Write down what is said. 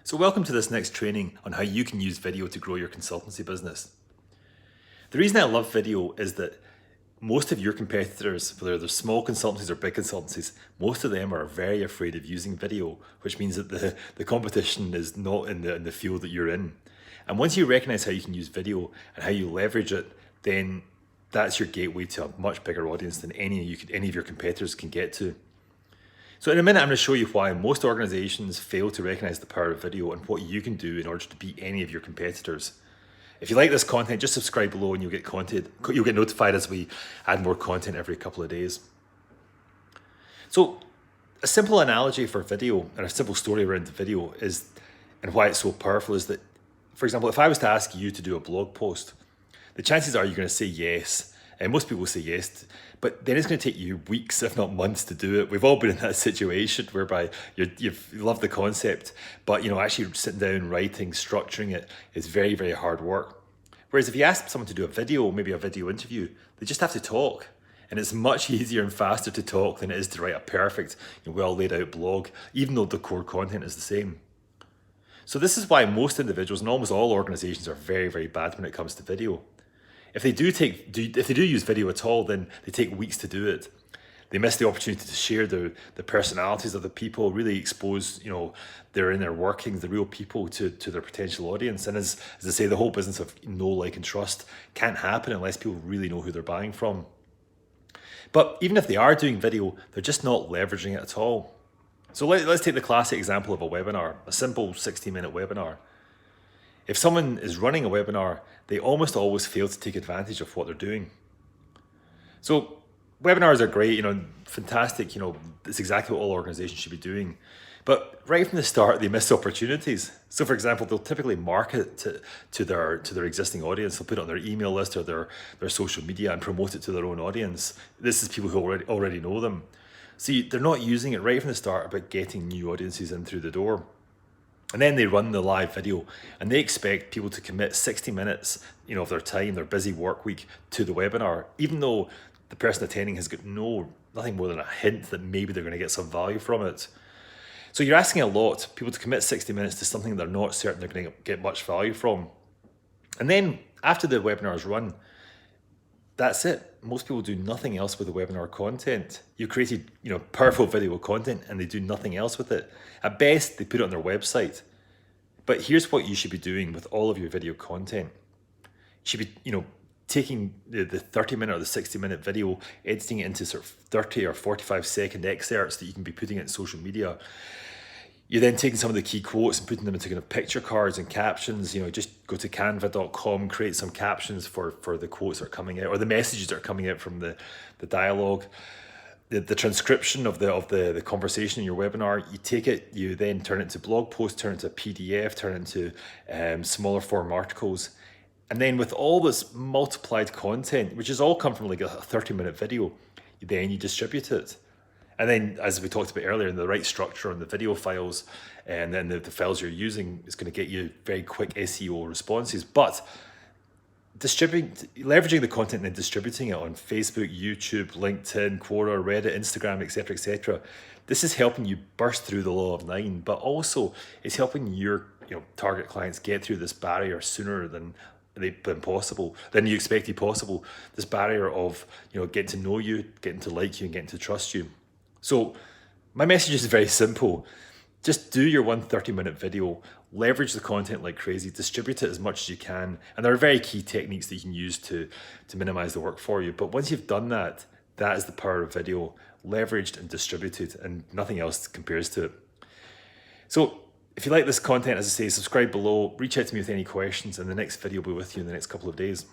So welcome to this next training on how you can use video to grow your consultancy business. The reason I love video is that most of your competitors, whether they're small consultancies or big consultancies, most of them are very afraid of using video, which means that the competition is not in the field that you're in. And once you recognize how you can use video and how you leverage it, then that's your gateway to a much bigger audience than any of your competitors can get to. So in a minute, I'm going to show you why most organizations fail to recognize the power of video and what you can do in order to beat any of your competitors. If you like this content, just subscribe below and you'll get notified as we add more content every couple of days. So a simple analogy for video and a simple story around the video is, and why it's so powerful, is that, for example, if I was to ask you to do a blog post, the chances are you're going to say yes. And most people say yes, but then it's going to take you weeks, if not months, to do it. We've all been in that situation whereby you love the concept, but actually sitting down, writing, structuring it is very, very hard work. Whereas if you ask someone to do a video, maybe a video interview, they just have to talk. And it's much easier and faster to talk than it is to write a perfect, well laid out blog, even though the core content is the same. So this is why most individuals and almost all organizations are very, very bad when it comes to video. If they do use video at all, then they take weeks to do it. They miss the opportunity to share the personalities of the people, really expose their inner workings, the real people to their potential audience. And as I say, the whole business of know, like, and trust can't happen unless people really know who they're buying from. But even if they are doing video, they're just not leveraging it at all. So let's take the classic example of a webinar, a simple 60-minute webinar. If someone is running a webinar, they almost always fail to take advantage of what they're doing. So webinars are great, fantastic, it's exactly what all organizations should be doing. But right from the start, they miss opportunities. So for example, they'll typically market to their existing audience. They'll put it on their email list or their social media and promote it to their own audience. This is people who already know them. So they're not using it right from the start about getting new audiences in through the door. And then they run the live video and they expect people to commit 60 minutes, of their time, their busy work week to the webinar, even though the person attending has got nothing more than a hint that maybe they're going to get some value from it. So you're asking a lot, people to commit 60 minutes to something they're not certain they're going to get much value from. And then after the webinar is run, that's it. Most people do nothing else with the webinar content. You've created, powerful video content and they do nothing else with it. At best, they put it on their website. But here's what you should be doing with all of your video content. You should be, taking the 30-minute or the 60-minute video, editing it into sort of 30 or 45-second excerpts that you can be putting it in social media. You're then taking some of the key quotes and putting them into kind of picture cards and captions. Just go to canva.com, create some captions for the quotes that are coming out or the messages that are coming out from the dialogue. The transcription of the conversation in your webinar, you take it, you then turn it into blog posts, turn it into PDF, turn it into smaller form articles. And then with all this multiplied content, which has all come from like a 30-minute video, then you distribute it. And then, as we talked about earlier, in the right structure on the video files, and then the files you're using is going to get you very quick SEO responses. But leveraging the content and then distributing it on Facebook, YouTube, LinkedIn, Quora, Reddit, Instagram, etc., this is helping you burst through the law of 9, but also it's helping your target clients get through this barrier sooner than you expected possible. This barrier of getting to know you, getting to like you, and getting to trust you. So my message is very simple. Just do your 30-minute video, leverage the content like crazy, distribute it as much as you can. And there are very key techniques that you can use to minimize the work for you. But once you've done that, that is the power of video, leveraged and distributed, and nothing else compares to it. So if you like this content, as I say, subscribe below, reach out to me with any questions, and the next video will be with you in the next couple of days.